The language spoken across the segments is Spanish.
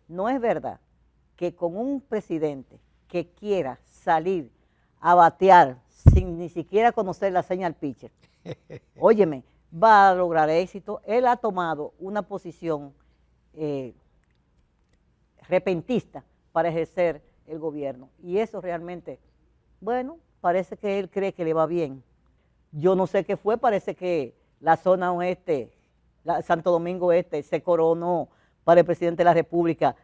no es verdad que con un presidente que quiera salir a batear sin ni siquiera conocer la señal pitcher, óyeme, va a lograr éxito. Él ha tomado una posición repentista para ejercer el gobierno y eso realmente, bueno, parece que él cree que le va bien. Yo no sé qué fue, parece que la zona oeste, Santo Domingo Este, se coronó para el presidente de la República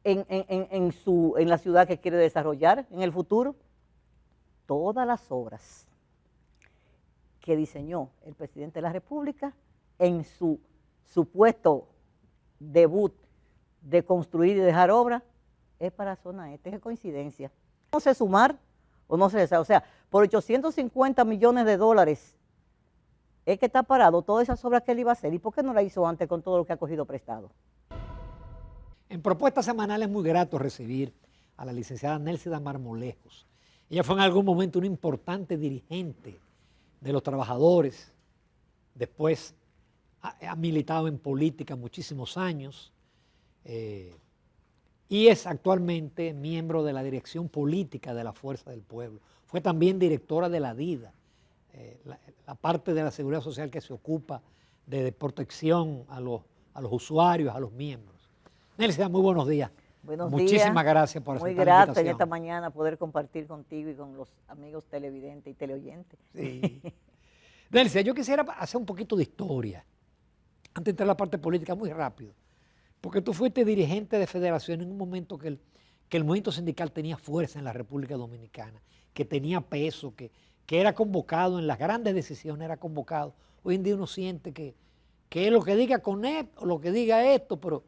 en la ciudad que quiere desarrollar en el futuro. Todas las obras que diseñó el presidente de la República en su supuesto debut de construir y dejar obra es para la zona este. Es coincidencia. No sé sumar o no sé, o sea, por 850 millones de dólares es que está parado todas esas obras que él iba a hacer. ¿Y por qué no la hizo antes con todo lo que ha cogido prestado? En Propuesta Semanal es muy grato recibir a la licenciada Nélcida Marmolejos. Ella fue en algún momento una importante dirigente de los trabajadores, después ha militado en política muchísimos años y es actualmente miembro de la dirección política de la Fuerza del Pueblo. Fue también directora de la DIDA, la parte de la seguridad social que se ocupa de protección a los usuarios, a los miembros. Nélcida, muy buenos días. Buenos Muchísimas días. gracias por aceptar muy la grata invitación. en esta mañana poder compartir contigo y con los amigos televidentes y teleoyentes. Sí. Nélcida, yo quisiera hacer un poquito de historia, antes de entrar a la parte política muy rápido, porque tú fuiste dirigente de federación en un momento que el movimiento sindical tenía fuerza en la República Dominicana, que tenía peso, que era convocado en las grandes decisiones, era convocado. Hoy en día uno siente que es lo que diga CONEP o lo que diga esto, pero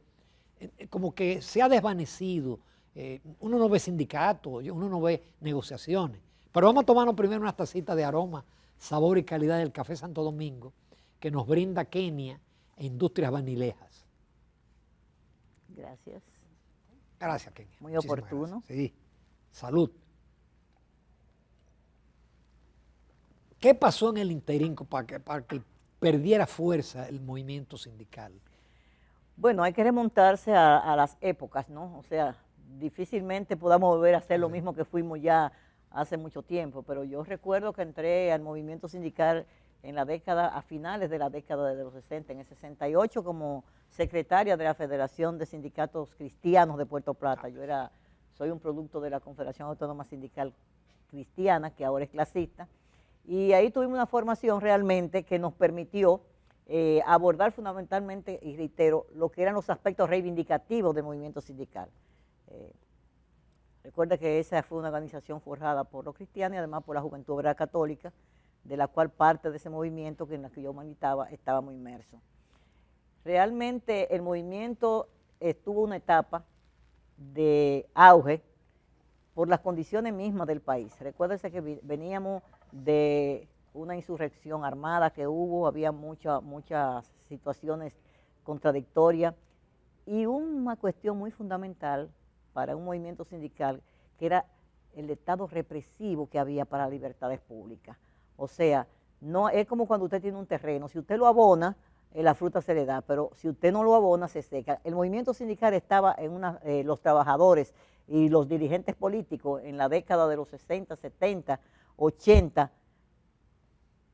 como que se ha desvanecido. Uno no ve sindicatos, uno no ve negociaciones. Pero vamos a tomarnos primero unas tacitas de aroma, sabor y calidad del café Santo Domingo que nos brinda Kenia e Industrias Vanilejas. Gracias. Gracias, Kenia. Muy Muchísimas oportuno. gracias. Sí. Salud. ¿Qué pasó en el interín para que perdiera fuerza el movimiento sindical? Bueno, hay que remontarse a las épocas, ¿no? O sea, difícilmente podamos volver a hacer lo mismo que fuimos ya hace mucho tiempo, pero yo recuerdo que entré al movimiento sindical a finales de la década de los 60, en el 68 como secretaria de la Federación de Sindicatos Cristianos de Puerto Plata. Soy un producto de la Confederación Autónoma Sindical Cristiana, que ahora es clasista, y ahí tuvimos una formación realmente que nos permitió abordar fundamentalmente, y reitero, lo que eran los aspectos reivindicativos del movimiento sindical. Recuerda que esa fue una organización forjada por los cristianos y además por la Juventud Obrera Católica, de la cual parte de ese movimiento en la que yo militaba estaba muy inmerso. Realmente el movimiento estuvo una etapa de auge por las condiciones mismas del país. Recuérdense que veníamos de una insurrección armada que hubo, había muchas situaciones contradictorias y una cuestión muy fundamental para un movimiento sindical que era el estado represivo que había para las libertades públicas. O sea, no es como cuando usted tiene un terreno, si usted lo abona, la fruta se le da, pero si usted no lo abona, se seca. El movimiento sindical estaba los trabajadores y los dirigentes políticos en la década de los 60, 70, 80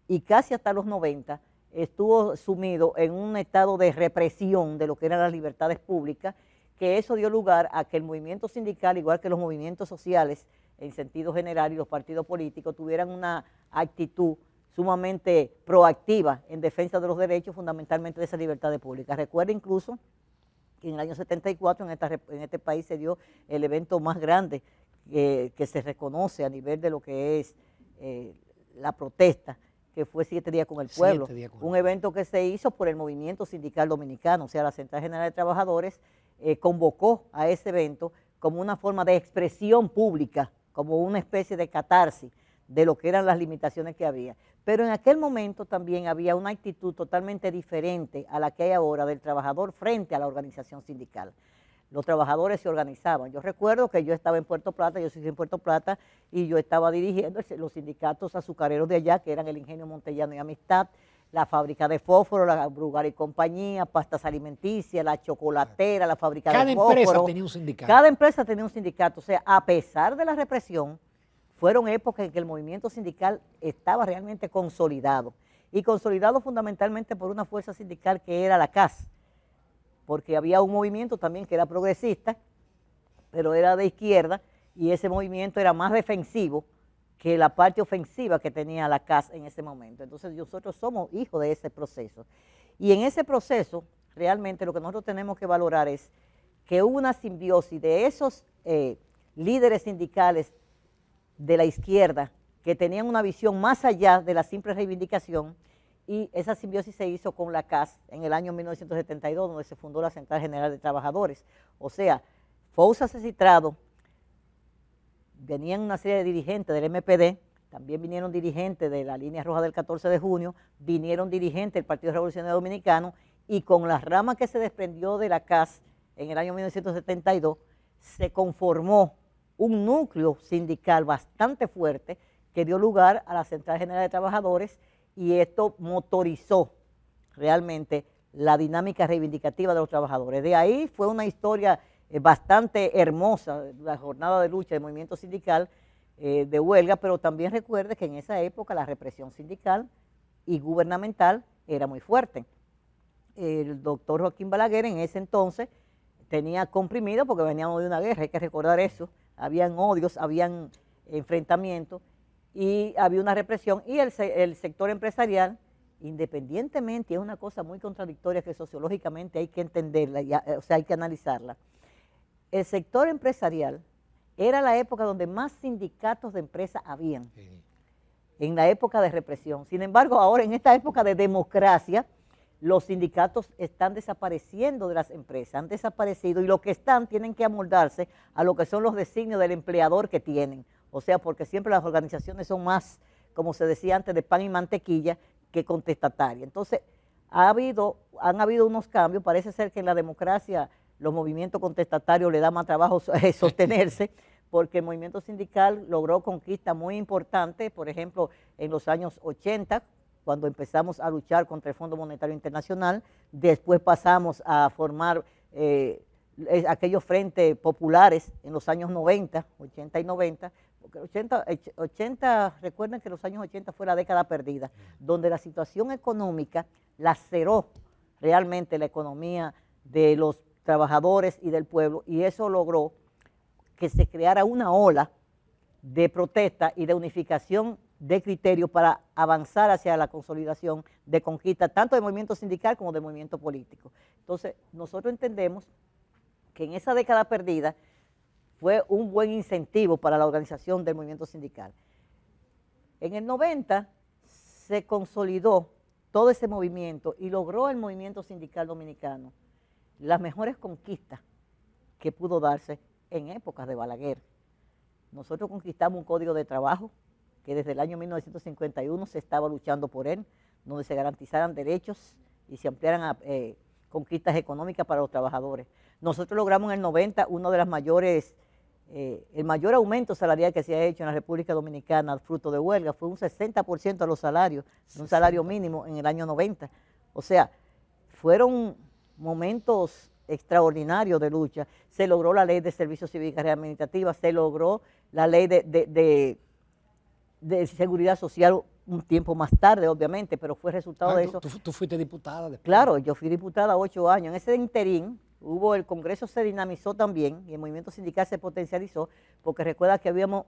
y casi hasta los 90, estuvo sumido en un estado de represión de lo que eran las libertades públicas, que eso dio lugar a que el movimiento sindical, igual que los movimientos sociales en sentido general y los partidos políticos, tuvieran una actitud sumamente proactiva en defensa de los derechos, fundamentalmente de esas libertades públicas. Recuerda incluso que en el año 74 en este país se dio el evento más grande que se reconoce a nivel de lo que es la protesta, que fue 7 días con el pueblo, un evento que se hizo por el movimiento sindical dominicano, o sea, la Central General de Trabajadores convocó a ese evento como una forma de expresión pública, como una especie de catarsis de lo que eran las limitaciones que había. Pero en aquel momento también había una actitud totalmente diferente a la que hay ahora del trabajador frente a la organización sindical. Los trabajadores se organizaban. Yo recuerdo que yo estaba en Puerto Plata, yo soy en Puerto Plata, y yo estaba dirigiendo los sindicatos azucareros de allá, que eran el Ingenio Montellano y Amistad, la fábrica de fósforo, la Brugal y compañía, pastas alimenticias, la chocolatera, la fábrica de fósforo. Cada empresa tenía un sindicato. Cada empresa tenía un sindicato. O sea, a pesar de la represión, fueron épocas en que el movimiento sindical estaba realmente consolidado. Y consolidado fundamentalmente por una fuerza sindical que era la CAS, porque había un movimiento también que era progresista, pero era de izquierda, y ese movimiento era más defensivo que la parte ofensiva que tenía la CAS en ese momento. Entonces nosotros somos hijos de ese proceso. Y en ese proceso, realmente lo que nosotros tenemos que valorar es que hubo una simbiosis de esos líderes sindicales de la izquierda que tenían una visión más allá de la simple reivindicación, y esa simbiosis se hizo con la CAS en el año 1972, donde se fundó la Central General de Trabajadores. O sea, Fousa Citrado, venían una serie de dirigentes del MPD, también vinieron dirigentes de la Línea Roja del 14 de junio, vinieron dirigentes del Partido Revolucionario Dominicano, y con la rama que se desprendió de la CAS en el año 1972, se conformó un núcleo sindical bastante fuerte que dio lugar a la Central General de Trabajadores, y esto motorizó realmente la dinámica reivindicativa de los trabajadores. De ahí fue una historia bastante hermosa, la jornada de lucha del movimiento sindical de huelga, pero también recuerde que en esa época la represión sindical y gubernamental era muy fuerte. El doctor Joaquín Balaguer en ese entonces tenía comprimido, porque veníamos de una guerra, hay que recordar eso, habían odios, habían enfrentamientos, y había una represión, y el sector empresarial, independientemente, es una cosa muy contradictoria que sociológicamente hay que entenderla, o sea, hay que analizarla. El sector empresarial era la época donde más sindicatos de empresa habían, en la época de represión. Sin embargo, ahora en esta época de democracia, los sindicatos están desapareciendo de las empresas, han desaparecido, y los que están tienen que amoldarse a lo que son los designios del empleador que tienen. O sea, porque siempre las organizaciones son más, como se decía antes, de pan y mantequilla que contestatarias. Entonces, han habido unos cambios. Parece ser que en la democracia los movimientos contestatarios le da más trabajo sostenerse, porque el movimiento sindical logró conquistas muy importantes, por ejemplo, en los años 80, cuando empezamos a luchar contra el Fondo Monetario Internacional. Después pasamos a formar aquellos frentes populares en los años 90, 80 y 90, porque 80, recuerden que los años 80 fue la década perdida, donde la situación económica laceró realmente la economía de los trabajadores y del pueblo, y eso logró que se creara una ola de protesta y de unificación de criterios para avanzar hacia la consolidación de conquista, tanto del movimiento sindical como del movimiento político. Entonces, nosotros entendemos que en esa década perdida fue un buen incentivo para la organización del movimiento sindical. En el 90 se consolidó todo ese movimiento y logró el movimiento sindical dominicano las mejores conquistas que pudo darse en épocas de Balaguer. Nosotros conquistamos un código de trabajo que desde el año 1951 se estaba luchando por él, donde se garantizaran derechos y se ampliaran conquistas económicas para los trabajadores. Nosotros logramos en el 90 uno de las mayores, el mayor aumento salarial que se ha hecho en la República Dominicana fruto de huelga, fue un 60% de los salarios, un salario mínimo en el año 90. O sea, fueron momentos extraordinarios de lucha. Se logró la ley de servicios cívicos administrativos, se logró la ley de seguridad social un tiempo más tarde, obviamente, pero fue resultado de eso. ¿Tú fuiste diputada después? Claro, yo fui diputada 8 años. En ese interín el Congreso se dinamizó también y el movimiento sindical se potencializó, porque recuerda que habíamos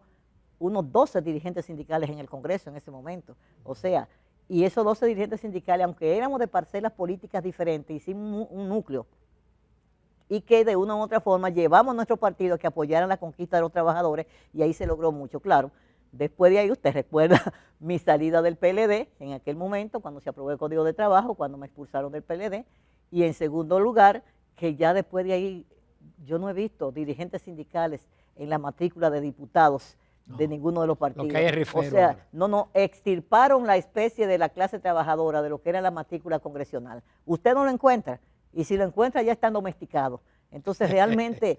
unos 12 dirigentes sindicales en el Congreso en ese momento. O sea, y esos 12 dirigentes sindicales, aunque éramos de parcelas políticas diferentes, hicimos un núcleo, y que de una u otra forma llevamos a nuestro partido a que apoyaran la conquista de los trabajadores, y ahí se logró mucho, claro. Después de ahí, usted recuerda mi salida del PLD en aquel momento, cuando se aprobó el Código de Trabajo, cuando me expulsaron del PLD, y en segundo lugar, que ya después de ahí yo no he visto dirigentes sindicales en la matrícula de diputados de ninguno de los partidos. Lo que hay es rifero, o sea, extirparon la especie de la clase trabajadora de lo que era la matrícula congresional. Usted no lo encuentra, y si lo encuentra ya están domesticados. Entonces realmente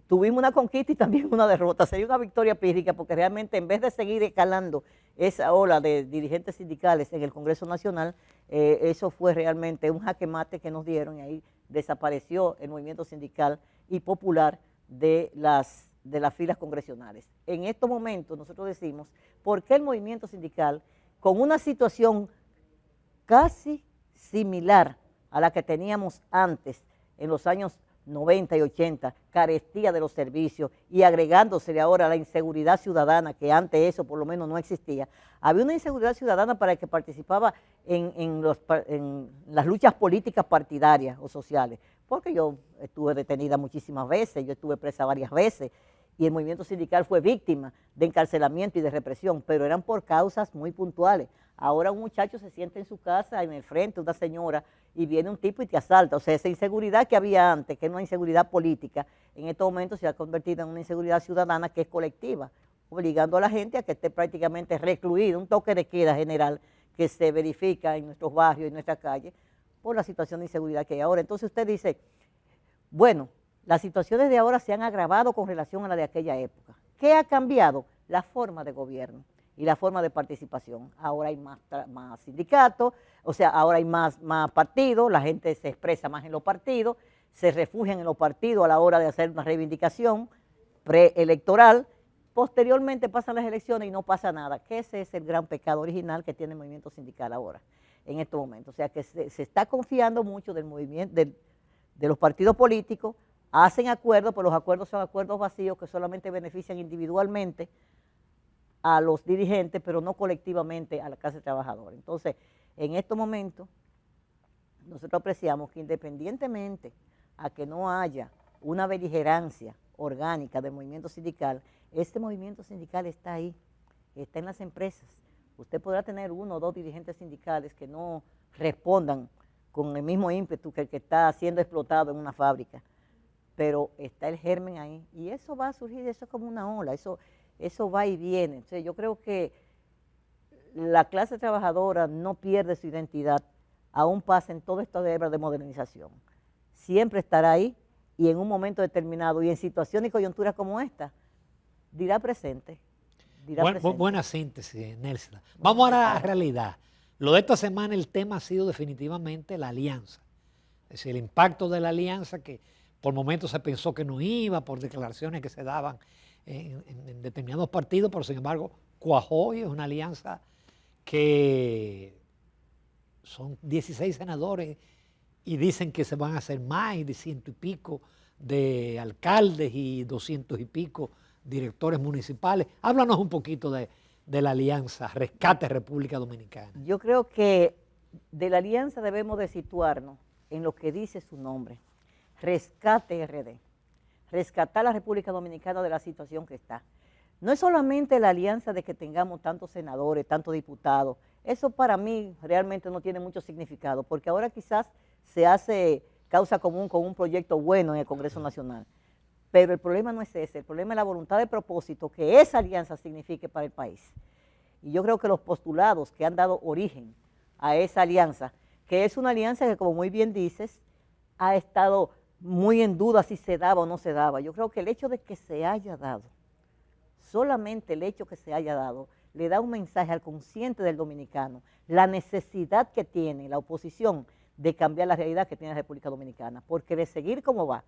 tuvimos una conquista y también una derrota. Sería una victoria pírrica porque realmente en vez de seguir escalando esa ola de dirigentes sindicales en el Congreso Nacional, eso fue realmente un jaque mate que nos dieron y ahí desapareció el movimiento sindical y popular de las filas congresionales. En estos momentos nosotros decimos, ¿por qué el movimiento sindical, con una situación casi similar a la que teníamos antes, en los años 90 y 80, carecía de los servicios y agregándosele ahora la inseguridad ciudadana, que antes eso por lo menos no existía? Había una inseguridad ciudadana para el que participaba en las luchas políticas partidarias o sociales, porque yo estuve detenida muchísimas veces, yo estuve presa varias veces, y el movimiento sindical fue víctima de encarcelamiento y de represión, pero eran por causas muy puntuales. Ahora un muchacho se sienta en su casa, en el frente, una señora, y viene un tipo y te asalta. O sea, esa inseguridad que había antes, que es una inseguridad política, en estos momentos se ha convertido en una inseguridad ciudadana que es colectiva, obligando a la gente a que esté prácticamente recluida, un toque de queda general que se verifica en nuestros barrios y en nuestras calles por la situación de inseguridad que hay ahora. Entonces usted dice, bueno, las situaciones de ahora se han agravado con relación a la de aquella época. ¿Qué ha cambiado? La forma de gobierno y la forma de participación. Ahora hay más sindicatos, o sea, ahora hay más partidos, la gente se expresa más en los partidos, se refugian en los partidos a la hora de hacer una reivindicación preelectoral. Posteriormente pasan las elecciones y no pasa nada, que ese es el gran pecado original que tiene el movimiento sindical ahora, en estos momentos. O sea, que se está confiando mucho del movimiento, de los partidos políticos, hacen acuerdos, pero los acuerdos son acuerdos vacíos que solamente benefician individualmente a los dirigentes, pero no colectivamente a la clase trabajadora. Entonces, en estos momentos, nosotros apreciamos que independientemente a que no haya una beligerancia orgánica del movimiento sindical, este movimiento sindical está ahí, está en las empresas. Usted podrá tener uno o dos dirigentes sindicales que no respondan con el mismo ímpetu que el que está siendo explotado en una fábrica, pero está el germen ahí y eso va a surgir, eso es como una ola, eso va y viene. O sea, yo creo que la clase trabajadora no pierde su identidad, aún pasen toda esta guerra de modernización. Siempre estará ahí y en un momento determinado y en situaciones y coyunturas como esta, dirá presente. Buena síntesis, Nelson. Vamos a la realidad. Lo de esta semana, el tema ha sido definitivamente la alianza. Es decir, el impacto de la alianza que por momentos se pensó que no iba, por declaraciones que se daban en determinados partidos, pero sin embargo cuajó y es una alianza que son 16 senadores y dicen que se van a hacer más de 100 y pico de alcaldes y 200 y pico directores municipales. Háblanos un poquito de la alianza Rescate República Dominicana. Yo creo que de la alianza debemos de situarnos en lo que dice su nombre, Rescate RD, rescatar a la República Dominicana de la situación que está. No es solamente la alianza de que tengamos tantos senadores, tantos diputados, eso para mí realmente no tiene mucho significado, porque ahora quizás se hace causa común con un proyecto bueno en el Congreso Nacional, pero el problema no es ese, el problema es la voluntad de propósito que esa alianza signifique para el país. Y yo creo que los postulados que han dado origen a esa alianza, que es una alianza que, como muy bien dices, ha estado muy en duda si se daba o no se daba. Yo creo que el hecho de que se haya dado, solamente el hecho que se haya dado, le da un mensaje al consciente del dominicano, la necesidad que tiene la oposición de cambiar la realidad que tiene la República Dominicana, porque de seguir como va,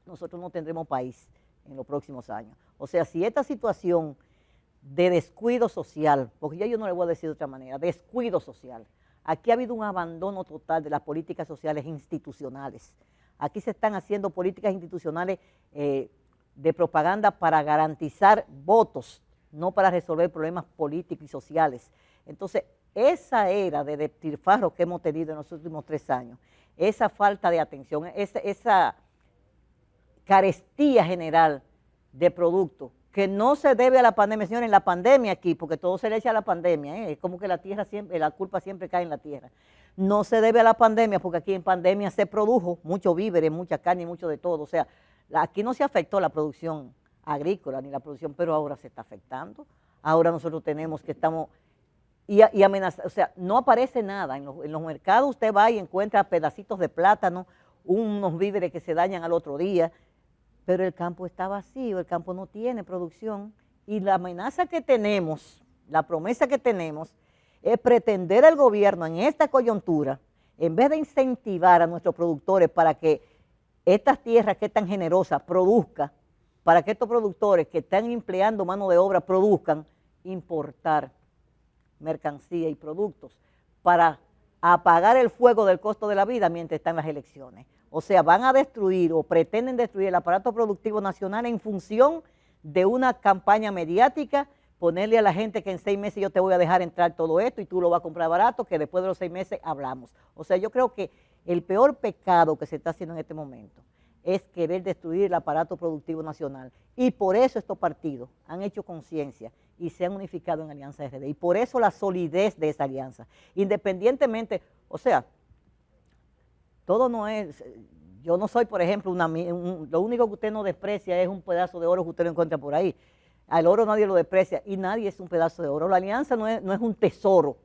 nosotros no tendremos país en los próximos años. O sea, si esta situación de descuido social, porque ya yo no le voy a decir de otra manera, descuido social, aquí ha habido un abandono total de las políticas sociales institucionales. Aquí se están haciendo políticas institucionales de propaganda para garantizar votos, no para resolver problemas políticos y sociales. Entonces, esa era de despilfarro que hemos tenido en los últimos 3 años, esa falta de atención, esa carestía general de productos, que no se debe a la pandemia, señores, en la pandemia aquí, porque todo se le echa a la pandemia, es como que la tierra siempre, la culpa siempre cae en la tierra. No se debe a la pandemia, porque aquí en pandemia se produjo mucho víveres, mucha carne y mucho de todo. O sea, aquí no se afectó la producción agrícola ni la producción, pero ahora se está afectando. Ahora nosotros tenemos que estamos y amenazar, o sea, no aparece nada. En los mercados usted va y encuentra pedacitos de plátano, unos víveres que se dañan al otro día, pero el campo está vacío, el campo no tiene producción y la amenaza que tenemos, la promesa que tenemos es pretender al gobierno en esta coyuntura, en vez de incentivar a nuestros productores para que estas tierras que es tan generosas produzcan, para que estos productores que están empleando mano de obra produzcan, importar mercancía y productos para apagar el fuego del costo de la vida mientras están las elecciones. O sea, van a destruir o pretenden destruir el aparato productivo nacional en función de una campaña mediática, ponerle a la gente que en 6 meses yo te voy a dejar entrar todo esto y tú lo vas a comprar barato, que después de los 6 meses hablamos. O sea, yo creo que el peor pecado que se está haciendo en este momento es querer destruir el aparato productivo nacional. Y por eso estos partidos han hecho conciencia y se han unificado en Alianza RD. Y por eso la solidez de esa alianza. Independientemente, o sea, todo no es, yo no soy, por ejemplo, lo único que usted no desprecia es un pedazo de oro que usted lo encuentra por ahí. Al oro nadie lo desprecia y nadie es un pedazo de oro. La alianza no es un tesoro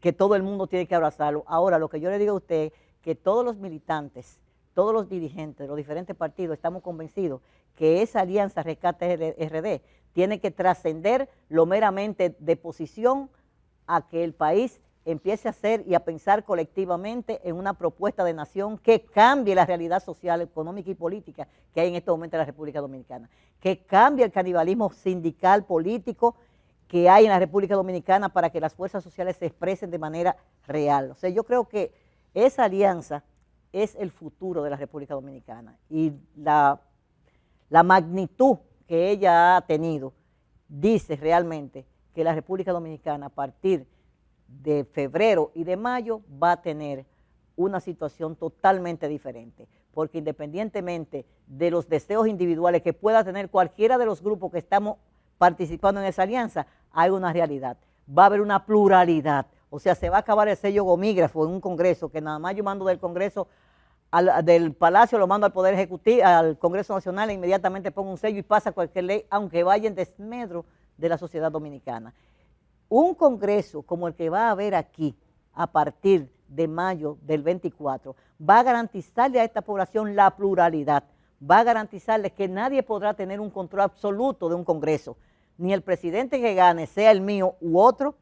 que todo el mundo tiene que abrazarlo. Ahora, lo que yo le digo a usted, que todos los militantes, todos los dirigentes de los diferentes partidos estamos convencidos que esa alianza Rescate RD tiene que trascender lo meramente de posición a que el país empiece a hacer y a pensar colectivamente en una propuesta de nación que cambie la realidad social, económica y política que hay en este momento en la República Dominicana, que cambie el canibalismo sindical, político que hay en la República Dominicana para que las fuerzas sociales se expresen de manera real. O sea, yo creo que esa alianza es el futuro de la República Dominicana y la magnitud que ella ha tenido dice realmente que la República Dominicana a partir de febrero y de mayo va a tener una situación totalmente diferente, porque independientemente de los deseos individuales que pueda tener cualquiera de los grupos que estamos participando en esa alianza, hay una realidad, va a haber una pluralidad, o sea, se va a acabar el sello gomígrafo en un congreso, que nada más yo mando del Congreso, del Palacio lo mando al Poder Ejecutivo, al Congreso Nacional e inmediatamente pongo un sello y pasa cualquier ley, aunque vaya en desmedro de la sociedad dominicana. Un congreso como el que va a haber aquí a partir de mayo del 24 va a garantizarle a esta población la pluralidad, va a garantizarle que nadie podrá tener un control absoluto de un congreso, ni el presidente que gane, sea el mío u otro,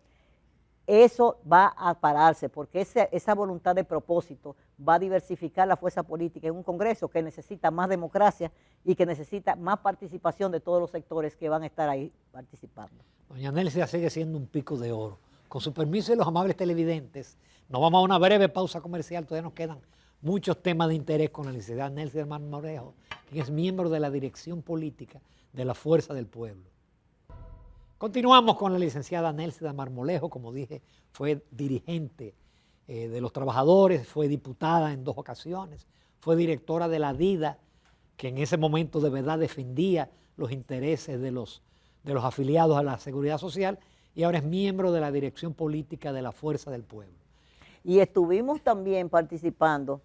eso va a pararse, porque esa voluntad de propósito va a diversificar la fuerza política en un congreso que necesita más democracia y que necesita más participación de todos los sectores que van a estar ahí participando. Doña Nelsia sigue siendo un pico de oro. Con su permiso y los amables televidentes, nos vamos a una breve pausa comercial. Todavía nos quedan muchos temas de interés con la licenciada Nelsia del Marmolejo, quien es miembro de la dirección política de la Fuerza del Pueblo. Continuamos con la licenciada Nelsia del Marmolejo. Como dije, fue dirigente de los trabajadores, fue diputada en 2 ocasiones, fue directora de la DIDA, que en ese momento de verdad defendía los intereses de los afiliados a la Seguridad Social, y ahora es miembro de la dirección política de la Fuerza del Pueblo. Y estuvimos también participando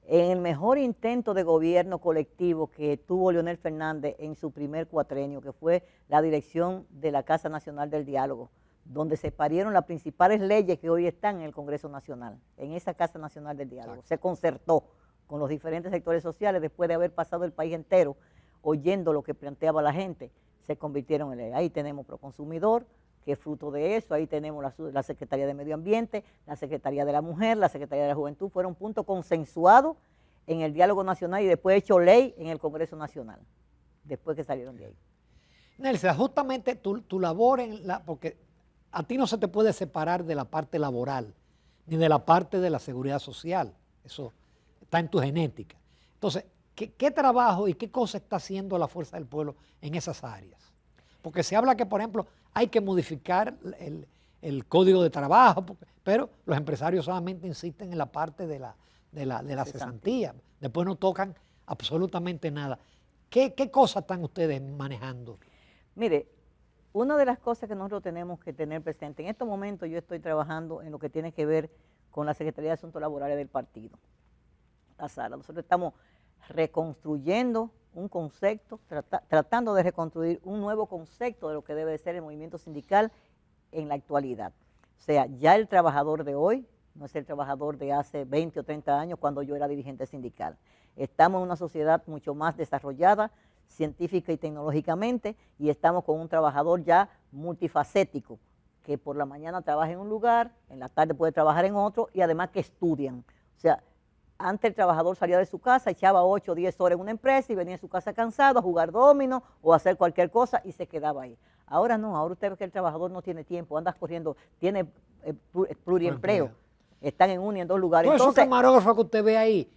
en el mejor intento de gobierno colectivo que tuvo Leonel Fernández en su primer cuatrenio, que fue la dirección de la Casa Nacional del Diálogo, donde se parieron las principales leyes que hoy están en el Congreso Nacional, en esa Casa Nacional del Diálogo. Exacto. Se concertó con los diferentes sectores sociales después de haber pasado el país entero oyendo lo que planteaba la gente, se convirtieron en ley. Ahí tenemos Proconsumidor, que es fruto de eso, ahí tenemos la Secretaría de Medio Ambiente, la Secretaría de la Mujer, la Secretaría de la Juventud, fueron puntos consensuados en el diálogo nacional y después hecho ley en el Congreso Nacional, después que salieron de ahí. Nelsia, justamente tu labor porque a ti no se te puede separar de la parte laboral, ni de la parte de la seguridad social, eso está en tu genética. Entonces, ¿qué trabajo y qué cosa está haciendo la Fuerza del Pueblo en esas áreas? Porque se habla que, por ejemplo, hay que modificar el código de trabajo, pero los empresarios solamente insisten en la parte de la cesantía. Después no tocan absolutamente nada. ¿Qué cosas están ustedes manejando? Mire, una de las cosas que nosotros tenemos que tener presente, en estos momentos yo estoy trabajando en lo que tiene que ver con la Secretaría de Asuntos Laborales del partido, la sala. Nosotros estamos reconstruyendo un concepto, tratando de reconstruir un nuevo concepto de lo que debe ser el movimiento sindical en la actualidad. O sea, ya el trabajador de hoy no es el trabajador de hace 20 o 30 años cuando yo era dirigente sindical. Estamos en una sociedad mucho más desarrollada, científica y tecnológicamente, y estamos con un trabajador ya multifacético, que por la mañana trabaja en un lugar, en la tarde puede trabajar en otro, y además que estudian. O sea, antes el trabajador salía de su casa, echaba 8 o 10 horas en una empresa y venía a su casa cansado a jugar domino o a hacer cualquier cosa y se quedaba ahí. Ahora no, ahora usted ve que el trabajador no tiene tiempo, anda corriendo, tiene pluriempleo, están en uno y en dos lugares. Todos esos Entonces, camarógrafos que usted ve ahí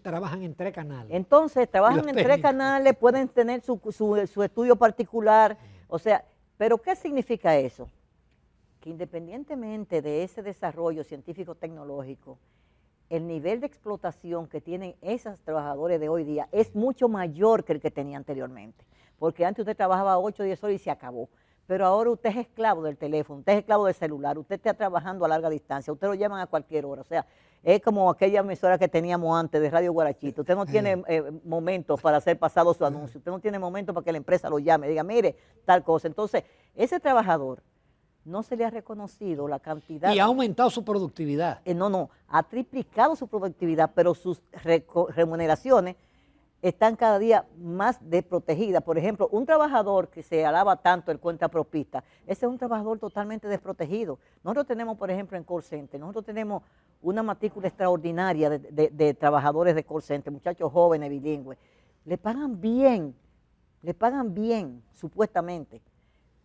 trabajan en 3 canales. Entonces, trabajan en 3 canales, pueden tener su estudio particular, o sea, pero ¿qué significa eso? Que independientemente de ese desarrollo científico-tecnológico, el nivel de explotación que tienen esos trabajadores de hoy día es mucho mayor que el que tenía anteriormente. Porque antes usted trabajaba 8 o 10 horas y se acabó. Pero ahora usted es esclavo del teléfono, usted es esclavo del celular, usted está trabajando a larga distancia, usted lo llaman a cualquier hora. O sea, es como aquella emisora que teníamos antes de Radio Guarachito. Usted no tiene momentos para hacer pasado su anuncio, usted no tiene momentos para que la empresa lo llame, diga, mire, tal cosa. Entonces, ese trabajador no se le ha reconocido la cantidad. Y ha aumentado su productividad. No, ha triplicado su productividad, pero sus remuneraciones están cada día más desprotegidas. Por ejemplo, un trabajador que se alaba tanto el cuentapropista, ese es un trabajador totalmente desprotegido. Nosotros tenemos, por ejemplo, en call center, nosotros tenemos una matrícula extraordinaria de trabajadores de call center, muchachos jóvenes, bilingües. Le pagan bien, supuestamente,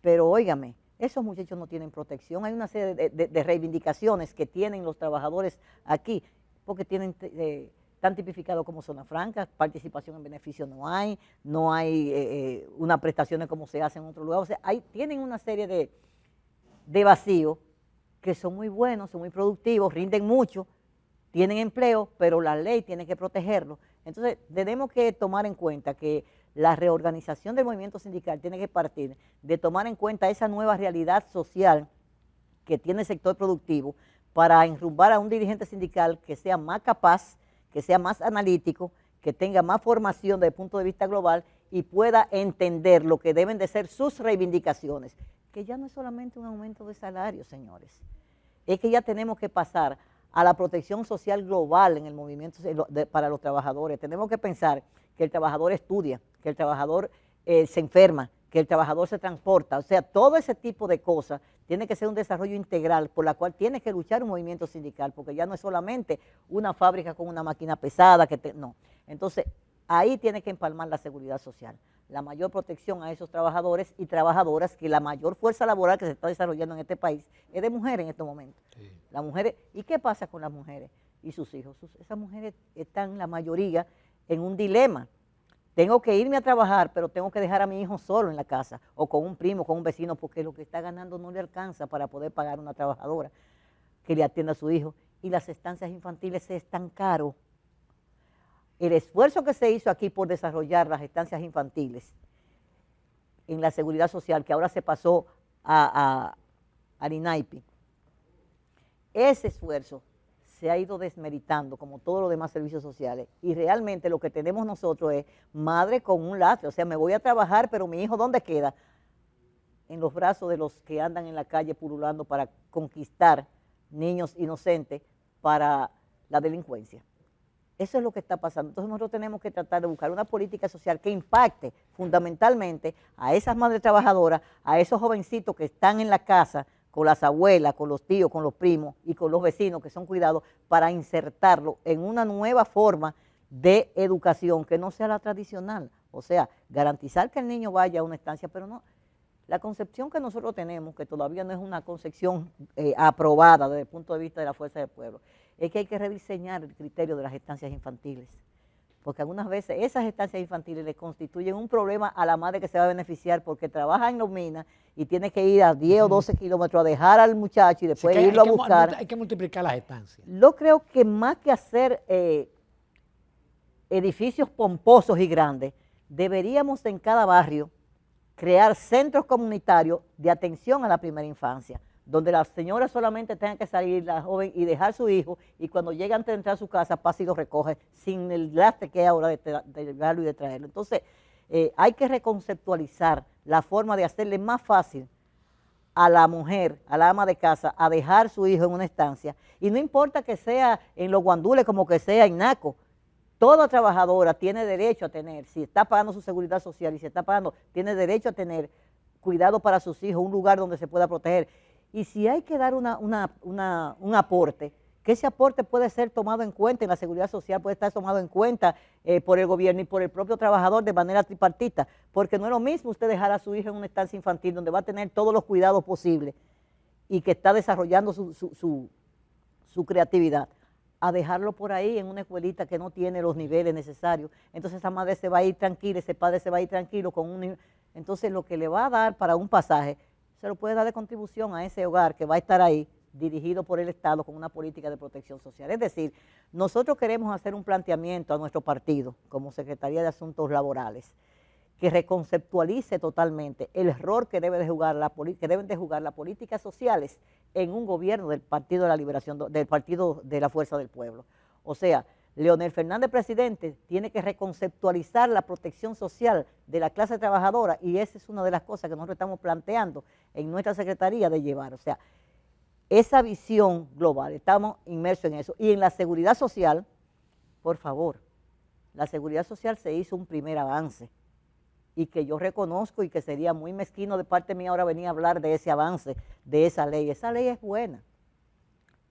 pero óigame, esos muchachos no tienen protección. Hay una serie de reivindicaciones que tienen los trabajadores aquí, porque están tipificados como zona franca, participación en beneficio no hay unas prestaciones como se hace en otro lugar. O sea, tienen una serie de vacíos que son muy buenos, son muy productivos, rinden mucho, tienen empleo, pero la ley tiene que protegerlos. Entonces, tenemos que tomar en cuenta que la reorganización del movimiento sindical tiene que partir de tomar en cuenta esa nueva realidad social que tiene el sector productivo para enrumbar a un dirigente sindical que sea más capaz, que sea más analítico, que tenga más formación desde el punto de vista global y pueda entender lo que deben de ser sus reivindicaciones, que ya no es solamente un aumento de salario, señores, es que ya tenemos que pasar a la protección social global en el movimiento para los trabajadores. Tenemos que pensar que el trabajador estudia, que el trabajador se enferma, que el trabajador se transporta. O sea, todo ese tipo de cosas tiene que ser un desarrollo integral por la cual tiene que luchar un movimiento sindical, porque ya no es solamente una fábrica con una máquina pesada, no. Entonces, ahí tiene que empalmar la seguridad social, la mayor protección a esos trabajadores y trabajadoras, que la mayor fuerza laboral que se está desarrollando en este país es de mujeres en estos momentos. Sí. Las mujeres, ¿y qué pasa con las mujeres y sus hijos? Esas mujeres están, la mayoría, en un dilema. Tengo que irme a trabajar, pero tengo que dejar a mi hijo solo en la casa, o con un primo, con un vecino, porque lo que está ganando no le alcanza para poder pagar una trabajadora que le atienda a su hijo. Y las estancias infantiles es tan caro. El esfuerzo que se hizo aquí por desarrollar las estancias infantiles en la seguridad social, que ahora se pasó al INAIPI, ese esfuerzo se ha ido desmeritando como todos los demás servicios sociales, y realmente lo que tenemos nosotros es madre con un lastre. O sea, me voy a trabajar, pero mi hijo, ¿dónde queda? En los brazos de los que andan en la calle pululando para conquistar niños inocentes para la delincuencia. Eso es lo que está pasando. Entonces nosotros tenemos que tratar de buscar una política social que impacte fundamentalmente a esas madres trabajadoras, a esos jovencitos que están en la casa con las abuelas, con los tíos, con los primos y con los vecinos que son cuidados, para insertarlo en una nueva forma de educación que no sea la tradicional. O sea, garantizar que el niño vaya a una estancia, pero no. La concepción que nosotros tenemos, que todavía no es una concepción aprobada desde el punto de vista de la fuerza del pueblo, es que hay que rediseñar el criterio de las estancias infantiles. Porque algunas veces esas estancias infantiles le constituyen un problema a la madre que se va a beneficiar, porque trabaja en las minas y tiene que ir a 10 o 12 kilómetros a dejar al muchacho y después irlo a buscar. Hay que multiplicar las estancias. Yo creo que más que hacer edificios pomposos y grandes, deberíamos en cada barrio crear centros comunitarios de atención a la primera infancia, donde la señora solamente tenga que salir, la joven, y dejar a su hijo, y cuando llega antes de entrar a su casa, pasa y lo recoge, sin el lastre que hay ahora de llevarlo y de traerlo. Entonces, hay que reconceptualizar la forma de hacerle más fácil a la mujer, a la ama de casa, a dejar su hijo en una estancia, y no importa que sea en los guandules como que sea en Naco, Toda trabajadora tiene derecho a tener, si está pagando su seguridad social y se está pagando, tiene derecho a tener cuidado para sus hijos, un lugar donde se pueda proteger. Y si hay que dar un aporte, que ese aporte puede ser tomado en cuenta en la seguridad social, puede estar tomado en cuenta por el gobierno y por el propio trabajador de manera tripartita, porque no es lo mismo usted dejar a su hijo en una estancia infantil donde va a tener todos los cuidados posibles y que está desarrollando su creatividad, a dejarlo por ahí en una escuelita que no tiene los niveles necesarios. Entonces esa madre se va a ir tranquila, ese padre se va a ir tranquilo con un... Entonces lo que le va a dar para un pasaje, se lo puede dar de contribución a ese hogar que va a estar ahí, dirigido por el Estado con una política de protección social. Es decir, nosotros queremos hacer un planteamiento a nuestro partido, como Secretaría de Asuntos Laborales, que reconceptualice totalmente el rol que deben de jugar las políticas sociales en un gobierno del Partido de la Liberación, del Partido de la Fuerza del Pueblo. O sea, Leonel Fernández, presidente, tiene que reconceptualizar la protección social de la clase trabajadora, y esa es una de las cosas que nosotros estamos planteando en nuestra Secretaría de llevar. O sea, esa visión global, estamos inmersos en eso. Y en la seguridad social, por favor, la seguridad social se hizo un primer avance, y que yo reconozco y que sería muy mezquino de parte mía ahora venir a hablar de ese avance, de esa ley. Esa ley es buena,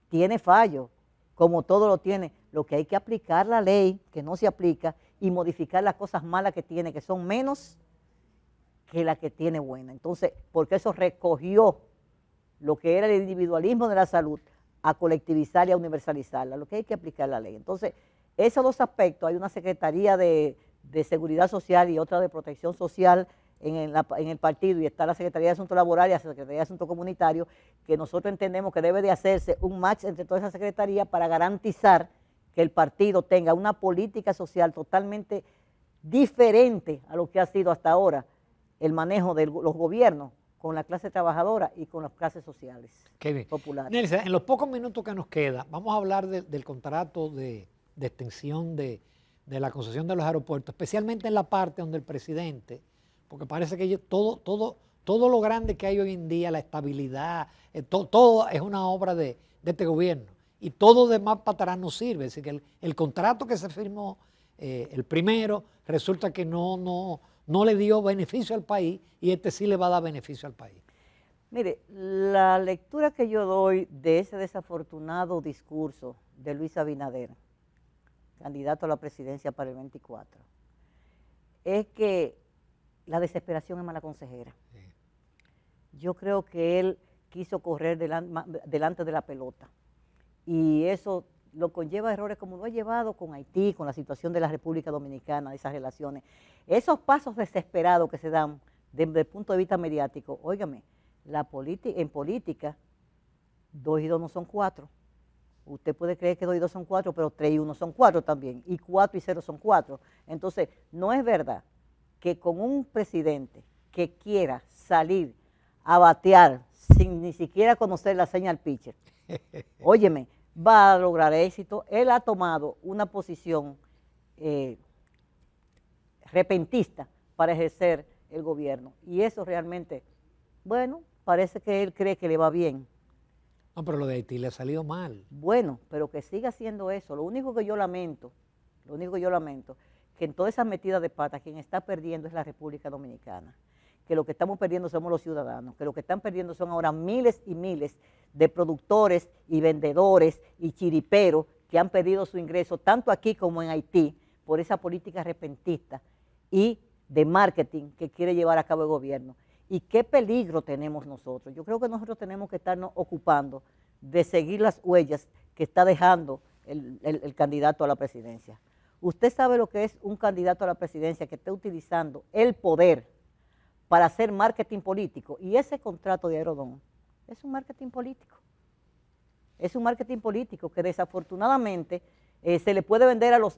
tiene fallos, como todo lo tiene. Lo que hay que aplicar la ley, que no se aplica, y modificar las cosas malas que tiene, que son menos que la que tiene buena. Entonces, porque eso recogió lo que era el individualismo de la salud a colectivizar y a universalizarla, lo que hay que aplicar la ley. Entonces, esos dos aspectos, hay una Secretaría de Seguridad Social y otra de Protección Social en el partido, y está la Secretaría de Asuntos Laborales y la Secretaría de Asuntos Comunitarios, que nosotros entendemos que debe de hacerse un match entre todas esas secretarías para garantizar que el partido tenga una política social totalmente diferente a lo que ha sido hasta ahora el manejo de los gobiernos con la clase trabajadora y con las clases sociales populares. Nelsa, en los pocos minutos que nos queda, vamos a hablar del contrato de extensión de la concesión de los aeropuertos, especialmente en la parte donde el presidente, porque parece que todo lo grande que hay hoy en día, la estabilidad, todo es una obra de este gobierno, y todo demás para atrás no sirve. Es decir, que el contrato que se firmó, el primero, resulta que no le dio beneficio al país, y este sí le va a dar beneficio al país. Mire, la lectura que yo doy de ese desafortunado discurso de Luis Abinader, candidato a la presidencia para el 24, es que la desesperación es mala consejera. Sí. Yo creo que él quiso correr delante de la pelota, y eso lo conlleva errores como lo ha llevado con Haití, con la situación de la República Dominicana, de esas relaciones. Esos pasos desesperados que se dan desde el punto de vista mediático, óigame, en política, 2 y 2 no son 4. Usted puede creer que 2 y 2 son 4, pero 3 y 1 son 4 también, y 4 y 0 son 4. Entonces, no es verdad que con un presidente que quiera salir a batear sin ni siquiera conocer la señal pitcher, óyeme, va a lograr éxito. Él ha tomado una posición repentista para ejercer el gobierno, y eso realmente, bueno, parece que él cree que le va bien. No, pero lo de Haití le ha salido mal. Bueno, pero que siga haciendo eso. Lo único que yo lamento, que en todas esas metidas de pata, quien está perdiendo es la República Dominicana. Que lo que estamos perdiendo somos los ciudadanos, que lo que están perdiendo son ahora miles y miles de productores y vendedores y chiriperos que han perdido su ingreso, tanto aquí como en Haití, por esa política repentista y de marketing que quiere llevar a cabo el gobierno. ¿Y qué peligro tenemos nosotros? Yo creo que nosotros tenemos que estarnos ocupando de seguir las huellas que está dejando el candidato a la presidencia. Usted sabe lo que es un candidato a la presidencia que esté utilizando el poder para hacer marketing político, y ese contrato de Aerodón es un marketing político. Es un marketing político que desafortunadamente se le puede vender a los